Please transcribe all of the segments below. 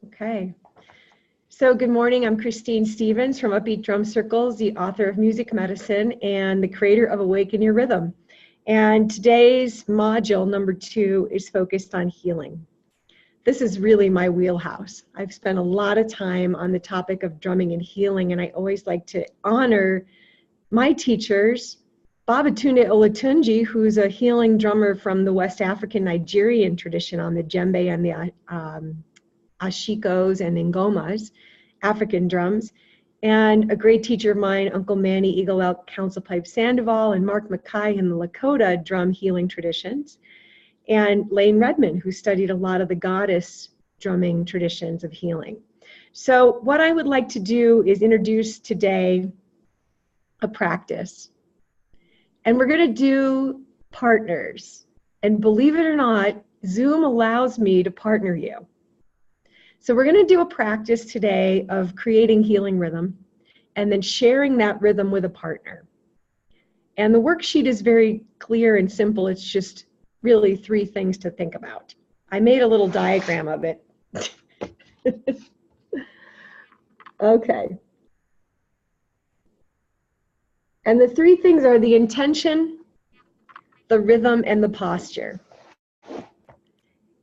Okay. So good morning. I'm Christine Stevens from Upbeat Drum Circles, the author of Music Medicine and the creator of Awaken Your Rhythm. And today's module, number 2, is focused on healing. This is really my wheelhouse. I've spent a lot of time on the topic of drumming and healing, and I always like to honor my teachers, Babatunde Olatunji, who's a healing drummer from the West African Nigerian tradition on the djembe and the ashikos and ngomas, African drums, and a great teacher of mine, Uncle Manny Eagle Elk Council Pipe Sandoval, and Mark Mackay in the Lakota drum healing traditions, and Lane Redmond, who studied a lot of the goddess drumming traditions of healing. So what I would like to do is introduce today a practice. And we're going to do partners. And believe it or not, Zoom allows me to partner you. So we're going to do a practice today of creating healing rhythm and then sharing that rhythm with a partner. And the worksheet is very clear and simple. It's just really 3 things to think about. I made a little diagram of it. Okay. And the 3 things are the intention, the rhythm, and the posture.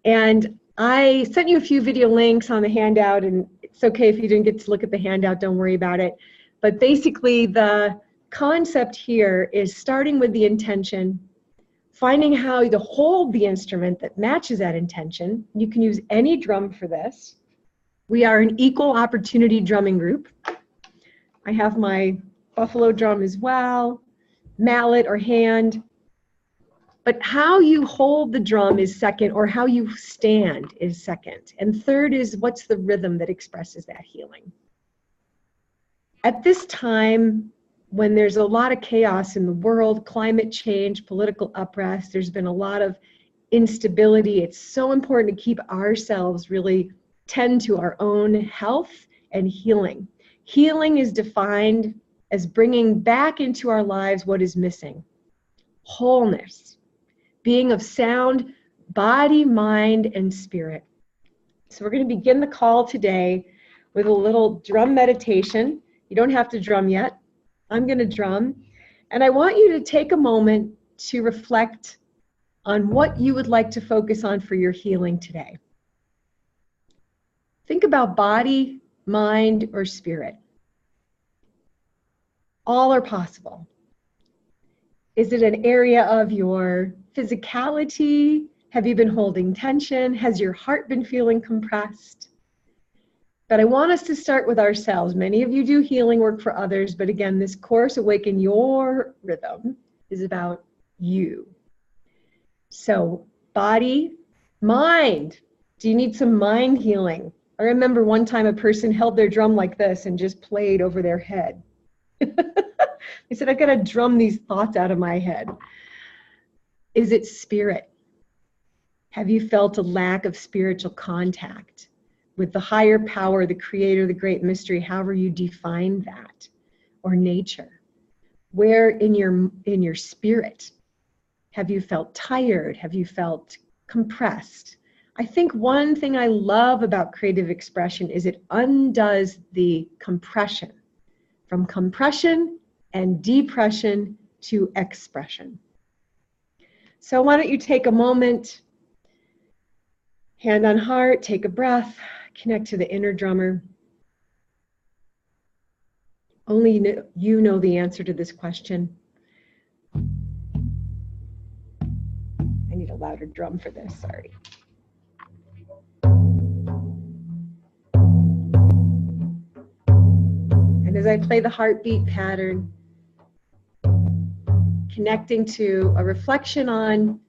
And I sent you a few video links on the handout, and it's okay if you didn't get to look at the handout, don't worry about it. But basically the concept here is starting with the intention, finding how to hold the instrument that matches that intention. You can use any drum for this. We are an equal opportunity drumming group. I have my buffalo drum as well, mallet or hand. But how you hold the drum is second, or how you stand is second. And third is what's the rhythm that expresses that healing. At this time, when there's a lot of chaos in the world, climate change, political unrest, there's been a lot of instability. It's so important to keep ourselves really tend to our own health and healing. Healing is defined as bringing back into our lives what is missing. Wholeness, being of sound body, mind, and spirit. So we're going to begin the call today with a little drum meditation. You don't have to drum yet. I'm going to drum. And I want you to take a moment to reflect on what you would like to focus on for your healing today. Think about body, mind, or spirit. All are possible. Is it an area of your physicality? Have you been holding tension? Has your heart been feeling compressed? But I want us to start with ourselves. Many of you do healing work for others, but again, this course, Awaken Your Rhythm, is about you. So, body, mind. Do you need some mind healing? I remember one time a person held their drum like this and just played over their head. They said, I've got to drum these thoughts out of my head. Is it spirit? Have you felt a lack of spiritual contact with the higher power, the creator, the great mystery, however you define that, or nature? Where in your spirit have you felt tired? Have you felt compressed? I think one thing I love about creative expression is it undoes the compression, from compression and depression to expression. So why don't you take a moment, hand on heart, take a breath, connect to the inner drummer. Only you know the answer to this question. I need a louder drum for this, sorry. And as I play the heartbeat pattern, connecting to a reflection on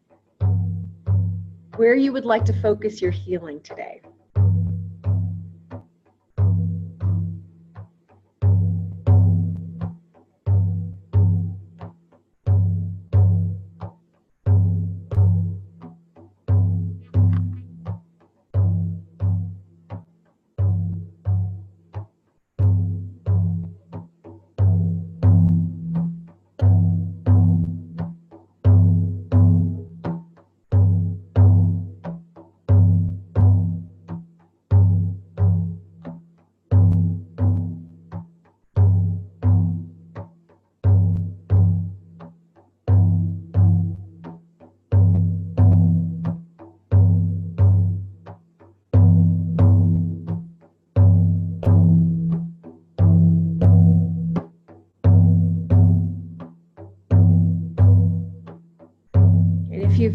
where you would like to focus your healing today.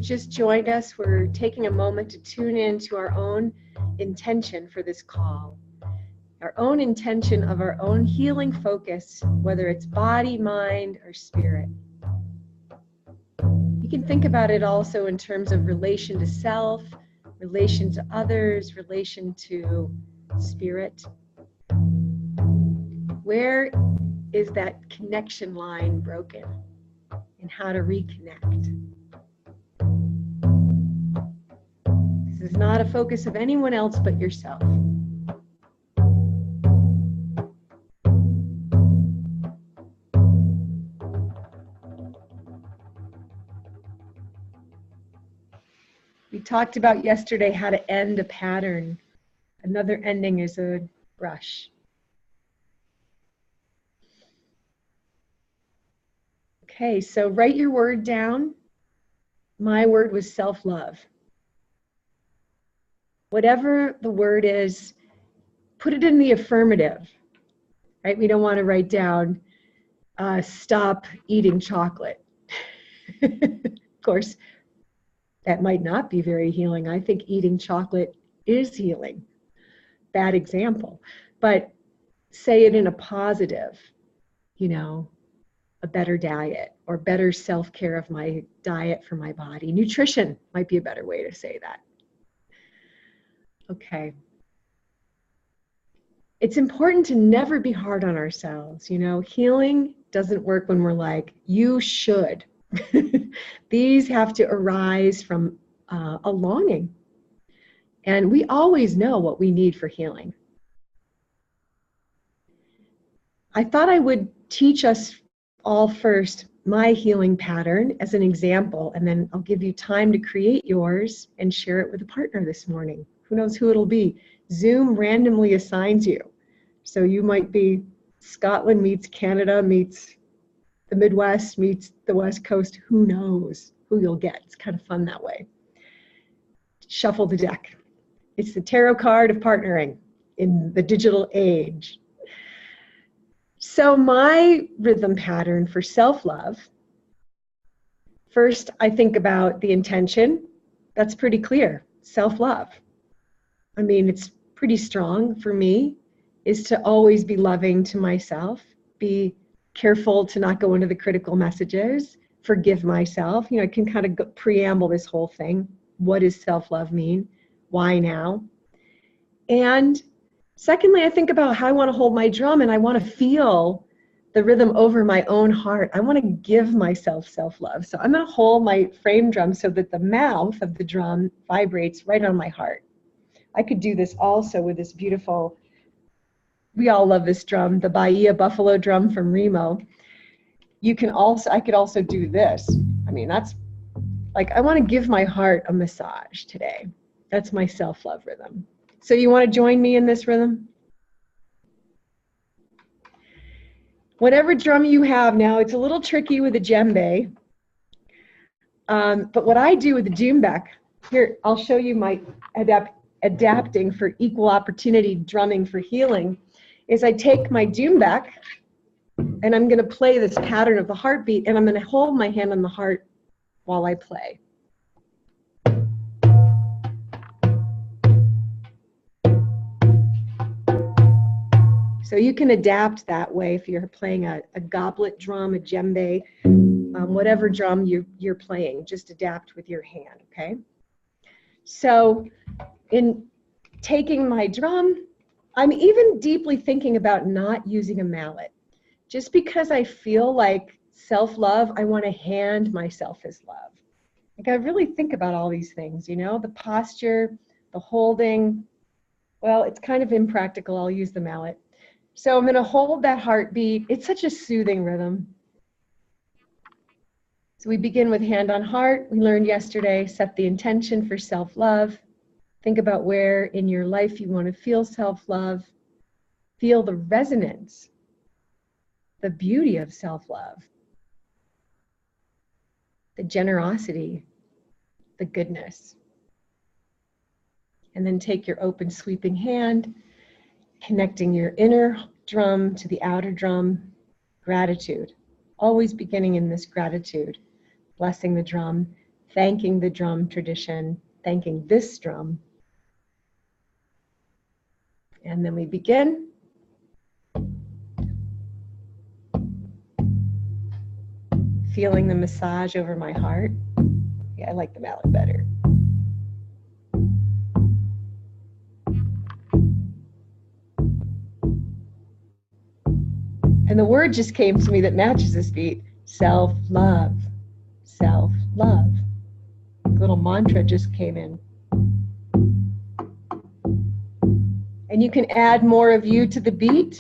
you've just joined us, we're taking a moment to tune in to our own intention for this call. Our own intention of our own healing focus, whether it's body, mind, or spirit. You can think about it also in terms of relation to self, relation to others, relation to spirit. Where is that connection line broken, and how to reconnect? This is not a focus of anyone else but yourself. We talked about yesterday how to end a pattern. Another ending is a brush. Okay, so write your word down. My word was self-love. Whatever the word is, put it in the affirmative, right? We don't want to write down, stop eating chocolate. Of course, that might not be very healing. I think eating chocolate is healing. Bad example. But say it in a positive, you know, a better diet or better self-care of my diet for my body. Nutrition might be a better way to say that. Okay. It's important to never be hard on ourselves. You know, healing doesn't work when we're like, you should. These have to arise from a longing. And we always know what we need for healing. I thought I would teach us all first my healing pattern as an example, and then I'll give you time to create yours and share it with a partner this morning. Who knows who it'll be? Zoom randomly assigns you. So you might be Scotland meets Canada meets the Midwest meets the West Coast. Who knows who you'll get? It's kind of fun that way. Shuffle the deck. It's the tarot card of partnering in the digital age. So my rhythm pattern for self-love, first I think about the intention. That's pretty clear. Self-love. I mean, it's pretty strong for me, is to always be loving to myself, be careful to not go into the critical messages, forgive myself. You know, I can kind of preamble this whole thing. What does self-love mean? Why now? And secondly, I think about how I want to hold my drum, and I want to feel the rhythm over my own heart. I want to give myself self-love. So I'm going to hold my frame drum so that the mouth of the drum vibrates right on my heart. I could do this also with this beautiful, we all love this drum, the Bahia Buffalo drum from Remo. You can also, I could also do this. I mean, that's like, I want to give my heart a massage today. That's my self-love rhythm. So you want to join me in this rhythm? Whatever drum you have now, it's a little tricky with a djembe. But what I do with the djembe, here, I'll show you my adapting for equal opportunity drumming for healing, is I take my djembe and I'm going to play this pattern of the heartbeat, and I'm going to hold my hand on the heart while I play. So you can adapt that way if you're playing a goblet drum, a djembe, whatever drum you're playing, just adapt with your hand, okay? So in taking my drum, I'm even deeply thinking about not using a mallet. Just because I feel like self-love, I want to hand myself as love. Like I really think about all these things, you know, the posture, the holding. Well, it's kind of impractical. I'll use the mallet. So I'm going to hold that heartbeat. It's such a soothing rhythm. So we begin with hand on heart. We learned yesterday, set the intention for self-love. Think about where in your life you want to feel self-love. Feel the resonance, the beauty of self-love, the generosity, the goodness. And then take your open sweeping hand, connecting your inner drum to the outer drum, gratitude. Always beginning in this gratitude, blessing the drum, thanking the drum tradition, thanking this drum. And then we begin. Feeling the massage over my heart. Yeah, I like the mallet better. And the word just came to me that matches this beat. Self-love. Self-love. Little mantra just came in. And you can add more of you to the beat.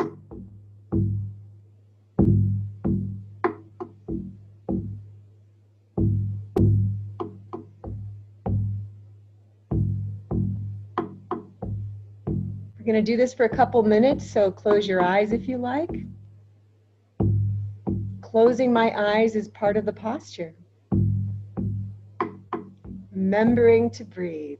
We're going to do this for a couple minutes, so close your eyes if you like. Closing my eyes is part of the posture. Remembering to breathe.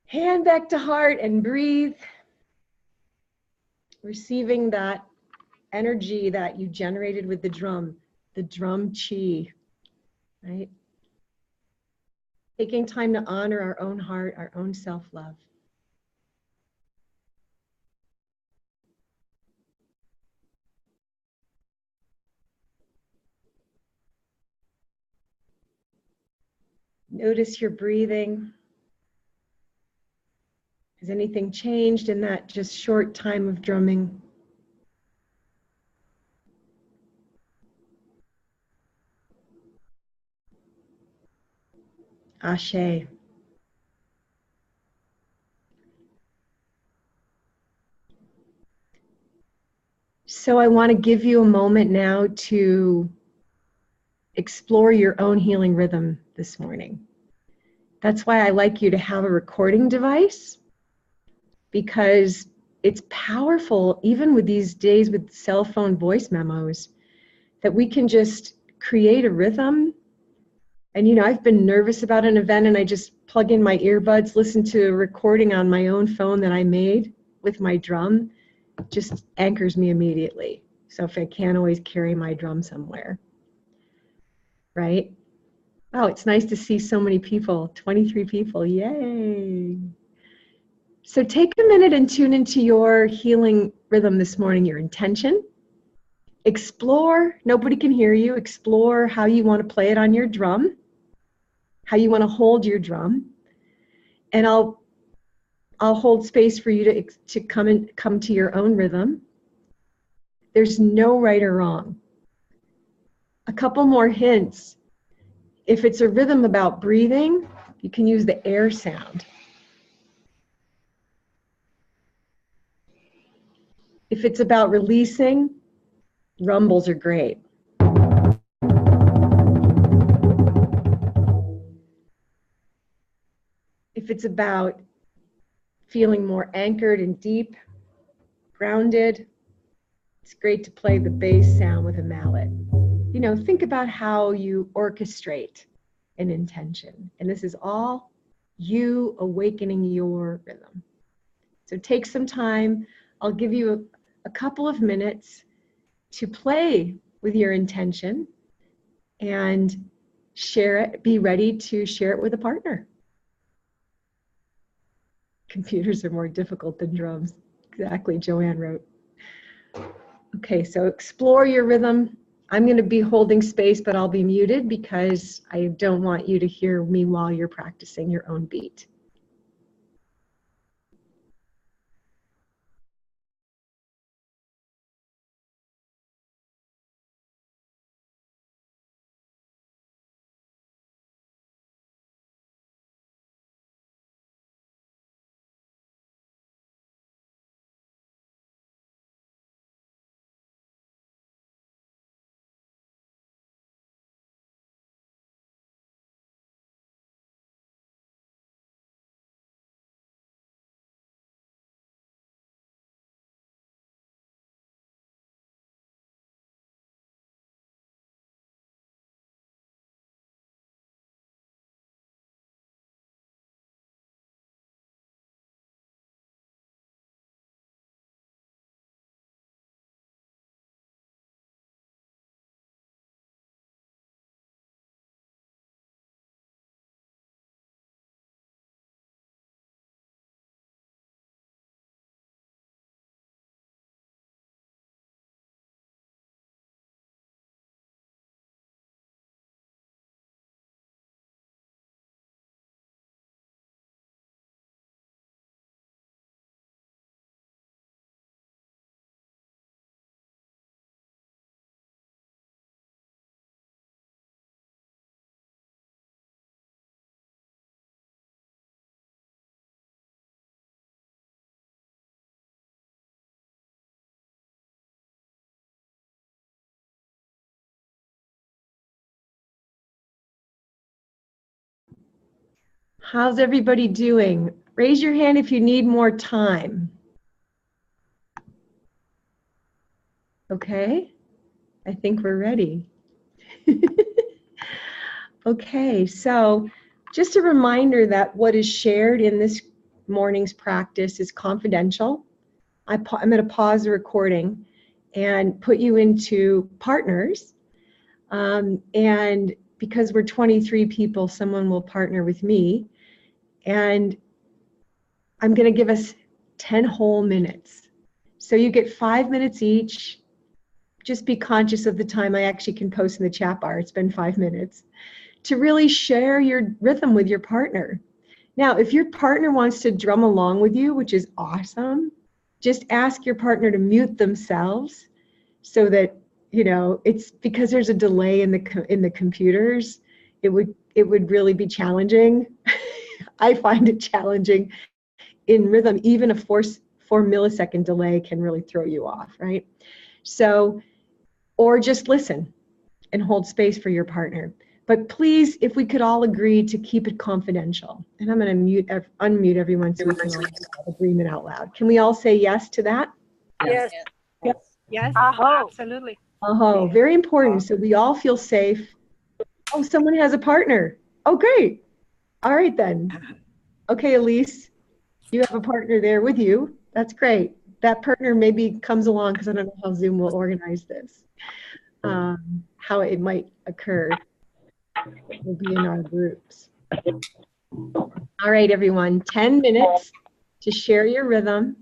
Hand back to heart and breathe. Receiving that energy that you generated with the drum chi, right? Taking time to honor our own heart, our own self-love. Notice your breathing. Has anything changed in that just short time of drumming? Ashe. So I want to give you a moment now to explore your own healing rhythm this morning. That's why I like you to have a recording device, because it's powerful, even with these days with cell phone voice memos, that we can just create a rhythm. And, you know, I've been nervous about an event and I just plug in my earbuds, listen to a recording on my own phone that I made with my drum, just anchors me immediately. So if I can't always carry my drum somewhere, right? Oh, it's nice to see so many people, 23 people, yay. So take a minute and tune into your healing rhythm this morning, your intention. Explore, nobody can hear you, explore how you want to play it on your drum, how you want to hold your drum. And I'll hold space for you to come to your own rhythm. There's no right or wrong. A couple more hints. If it's a rhythm about breathing, you can use the air sound. If it's about releasing, rumbles are great. If it's about feeling more anchored and deep, grounded, it's great to play the bass sound with a mallet. You know, think about how you orchestrate an intention. And this is all you awakening your rhythm. So take some time. I'll give you a couple of minutes to play with your intention and share it. Be ready to share it with a partner. Computers are more difficult than drums. Exactly, Joanne wrote. Okay, so explore your rhythm. I'm going to be holding space, but I'll be muted because I don't want you to hear me while you're practicing your own beat. How's everybody doing? Raise your hand if you need more time. Okay, I think we're ready. Okay, so just a reminder that what is shared in this morning's practice is confidential. I'm going to pause the recording and put you into partners. And because we're 23 people, someone will partner with me. And I'm going to give us 10 whole minutes. So you get 5 minutes each. Just be conscious of the time. I actually can post in the chat bar. It's been 5 minutes to really share your rhythm with your partner. Now, if your partner wants to drum along with you, which is awesome, just ask your partner to mute themselves so that, you know, it's because there's a delay in the computers. It would really be challenging. I find it challenging in rhythm. Even a 4-millisecond delay can really throw you off, right? So, or just listen and hold space for your partner. But please, if we could all agree to keep it confidential. And I'm going to unmute everyone so we can all have agreement out loud. Can we all say yes to that? Yes. Yes. Yes. Absolutely. Oh, very important. So we all feel safe. Oh, someone has a partner. Oh, great. All right then. Okay, Elise, you have a partner there with you. That's great. That partner maybe comes along because I don't know how Zoom will organize this, how it might occur. It will be in our groups. All right, everyone, 10 minutes to share your rhythm.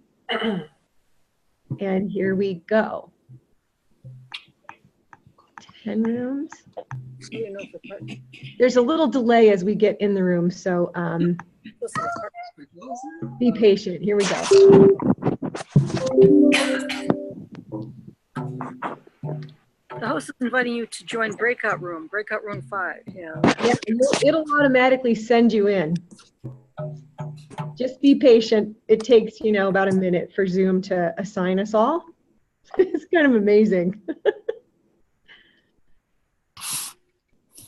And here we go. 10 rooms. There's a little delay as we get in the room, so be patient. Here we go. The host is inviting you to join breakout room 5. Yeah. Yeah, it'll automatically send you in. Just be patient. It takes, you know, about a minute for Zoom to assign us all. It's kind of amazing.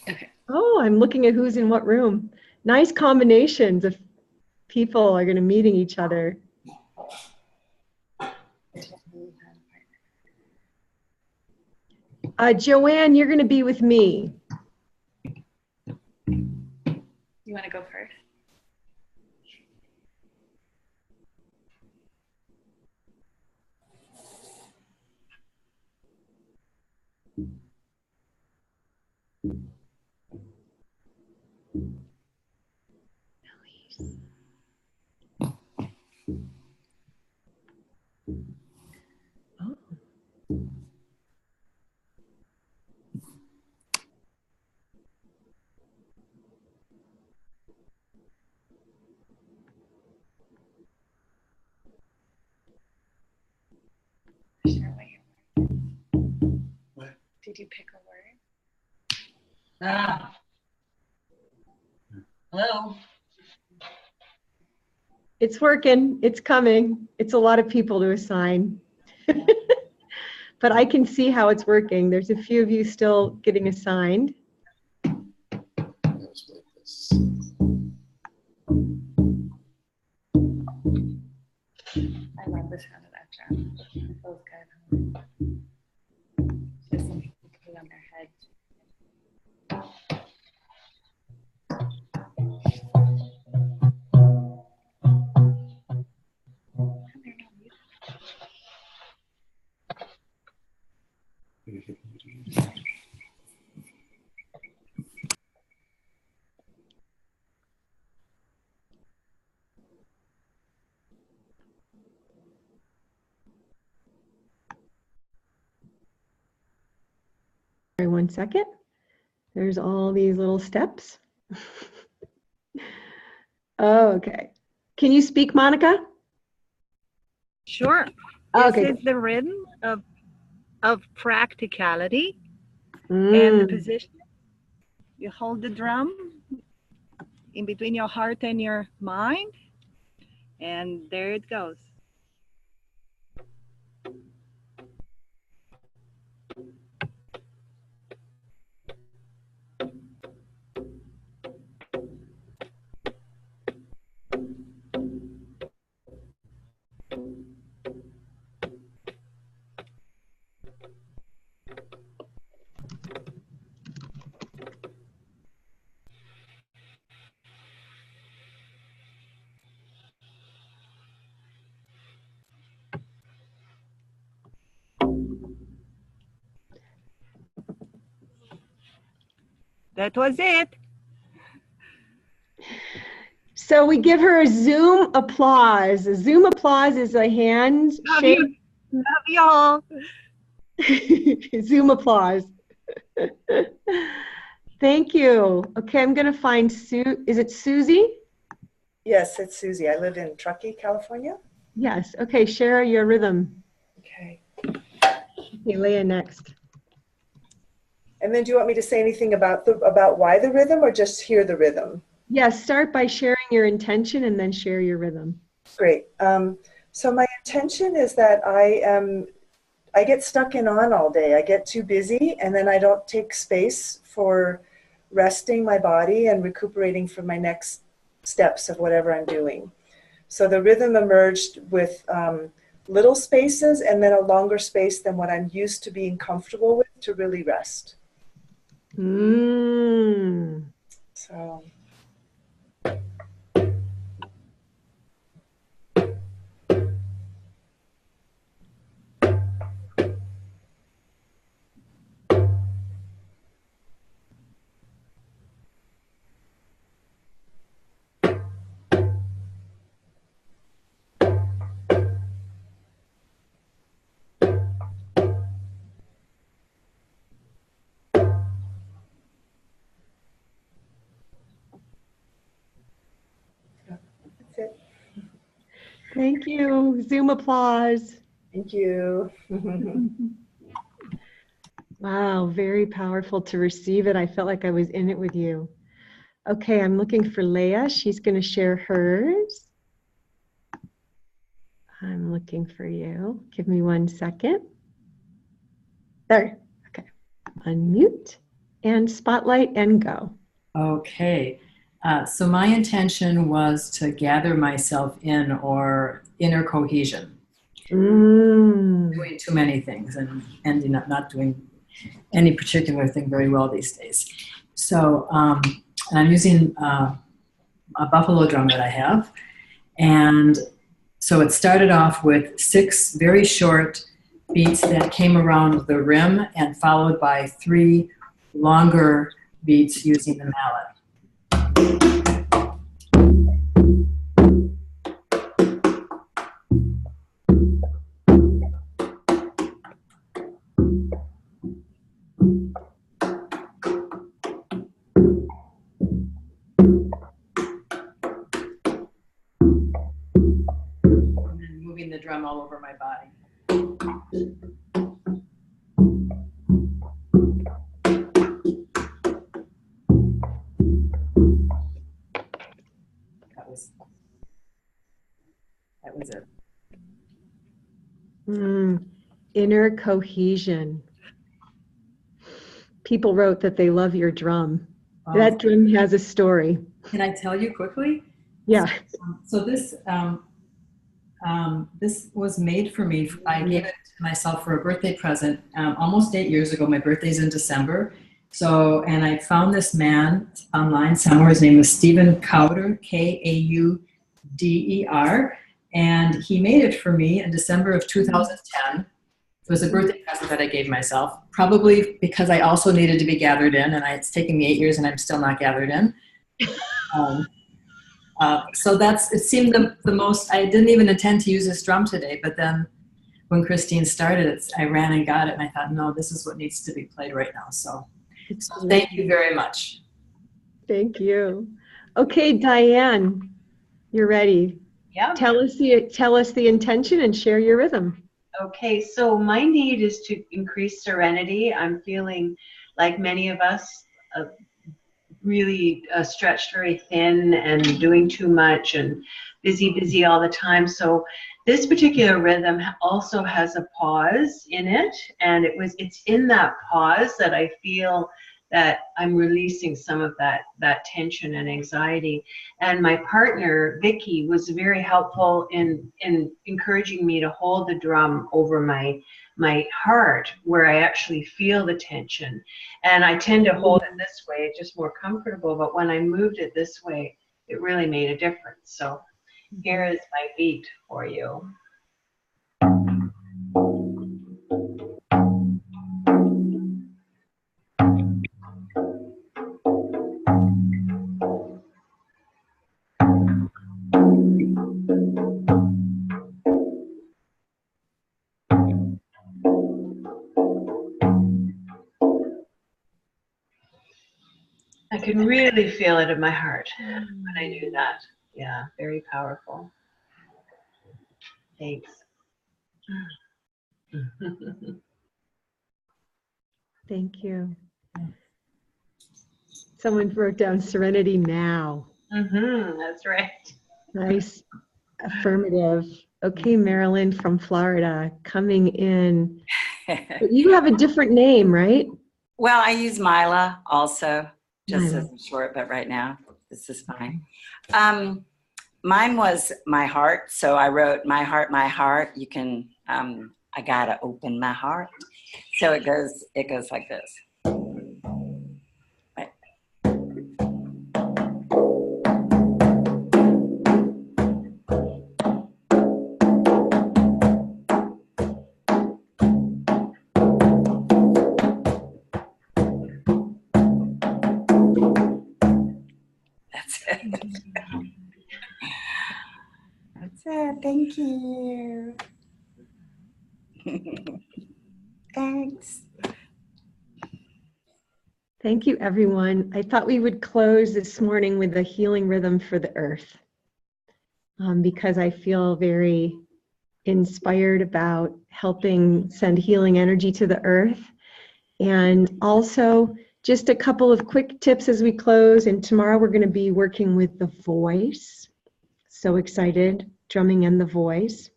Okay. Oh, I'm looking at who's in what room. Nice combinations of people are going to meeting each other. Joanne, you're going to be with me. You want to go first? What? Did you pick a word? Hello? It's working. It's coming. It's a lot of people to assign. But I can see how it's working. There's a few of you still getting assigned. I love the sound of that drum. It feels good. Just some people put it on their head. Sorry, 1 second. There's all these little steps. Okay. Can you speak, Monica? Sure. Okay. This is the rhythm of practicality and the position. You hold the drum in between your heart and your mind, and there it goes. That was it. So we give her a Zoom applause. A Zoom applause is a hand Love shake. you. Love you all. Zoom applause. Thank you. Okay, I'm going to find Sue. Is it Susie? Yes, it's Susie. I live in Truckee, California. Yes. Okay, share your rhythm. Okay. Okay, Leah next. And then do you want me to say anything about why the rhythm, or just hear the rhythm? Yes, start by sharing your intention and then share your rhythm. Great. So my intention is that I get stuck in on all day. I get too busy, and then I don't take space for resting my body and recuperating for my next steps of whatever I'm doing. So the rhythm emerged with little spaces and then a longer space than what I'm used to being comfortable with to really rest. So. That's it. Thank you. Zoom applause. Thank you. Wow, very powerful to receive it. I felt like I was in it with you. Okay, I'm looking for Leah. She's going to share hers. I'm looking for you. Give me 1 second. There. Okay. Unmute and spotlight and go. Okay. So my intention was to gather myself in, or inner cohesion. Doing too many things and ending up not doing any particular thing very well these days. So and I'm using a buffalo drum that I have. And so it started off with 6 very short beats that came around the rim and followed by 3 longer beats using the mallet. Moving the drum all over my body. That was it. Inner cohesion. People wrote that they love your drum. Oh. That drum has a story. Can I tell you quickly? Yeah. So this this was made for me. I gave it to myself for a birthday present almost 8 years ago. My birthday's in December. So, and I found this man online somewhere. His name was Stephen Kauder, Kauder, and he made it for me in December of 2010. It was a birthday present that I gave myself, probably because I also needed to be gathered in, and it's taken me 8 years and I'm still not gathered in. So it seemed the most. I didn't even intend to use this drum today, but then when Christine started it, I ran and got it, and I thought, no, this is what needs to be played right now. So thank you very much. Thank you. Okay, Diane, you're ready. Yeah. Tell us the intention and share your rhythm. Okay, so my need is to increase serenity. I'm feeling like many of us, really stretched very thin and doing too much and busy all the time. So this particular rhythm also has a pause in it, and it's in that pause that I feel that I'm releasing some of that tension and anxiety. And my partner, Vicky, was very helpful in encouraging me to hold the drum over my heart, where I actually feel the tension. And I tend to hold it this way, it's just more comfortable. But when I moved it this way, it really made a difference. So here is my beat for you. I can really feel it in my heart when I do that. Yeah, very powerful. Thanks. Thank you. Someone wrote down serenity now. That's right. Nice. Affirmative. Okay, Marilyn from Florida coming in. But you have a different name, right? Well, I use Mila also, just Mila. as a short, but right now this is fine. Mine was my heart, so I wrote my heart, my heart. You can, I gotta open my heart. So it goes like this. Right. That's it. That's it. Thank you. Thanks. Thank you, everyone. I thought we would close this morning with a healing rhythm for the earth, because I feel very inspired about helping send healing energy to the earth. And also, just a couple of quick tips as we close. And tomorrow we're going to be working with the voice. So excited, drumming and the voice.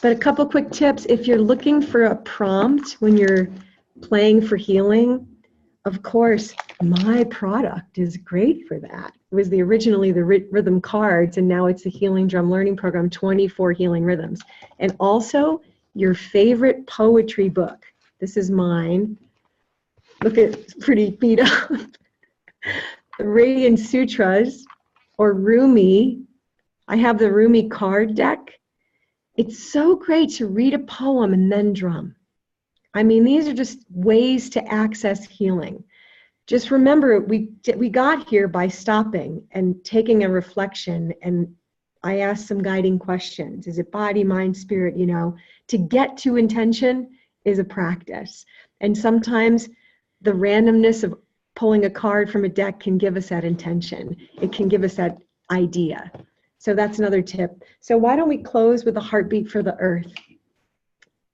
But a couple quick tips. If you're looking for a prompt when you're playing for healing, of course, my product is great for that. It was originally the rhythm cards, and now it's the Healing Drum Learning Program, 24 healing rhythms. And also your favorite poetry book. This is mine. Look at, it's pretty beat up. The Radiant Sutras, or Rumi. I have the Rumi card deck. It's so great to read a poem and then drum. I mean, these are just ways to access healing. Just remember, we got here by stopping and taking a reflection, and I asked some guiding questions. Is it body, mind, spirit? You know, to get to intention is a practice. And sometimes the randomness of pulling a card from a deck can give us that intention. It can give us that idea. So that's another tip. So why don't we close with a heartbeat for the earth?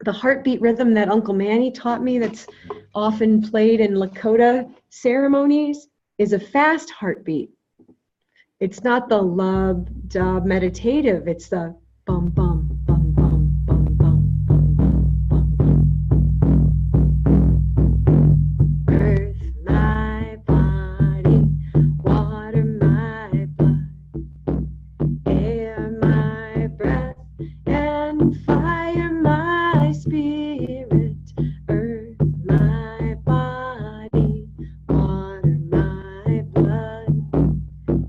The heartbeat rhythm that Uncle Manny taught me, that's often played in Lakota ceremonies, is a fast heartbeat. It's not the love, dub, meditative. It's the bum, bum, bum, bum, bum, bum, bum, bum, bum. Earth, my body, water, my blood, air, my breath, and fire, my spirit. Earth, my body, water, my blood,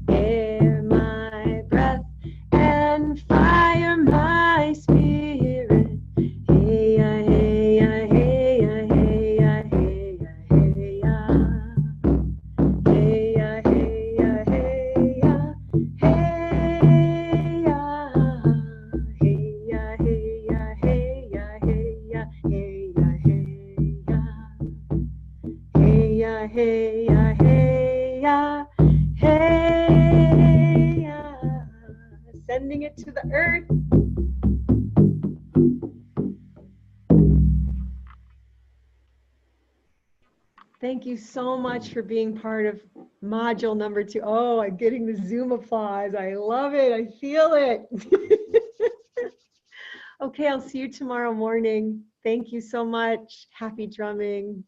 air, my breath, and fire, my spirit. Hey ya, hey ya, hey ya, hey ya, hey ya, hey ya. Hey ya, hey ya, hey ya, hey ya. Hey ya, hey ya, hey ya, hey ya, hey ya, hey ya. Hey ya, hey ya, hey ya, hey ya. Sending it to the earth. Thank you so much for being part of module number 2. Oh, I'm getting the Zoom applause. I love it. I feel it. Okay, I'll see you tomorrow morning. Thank you so much. Happy drumming.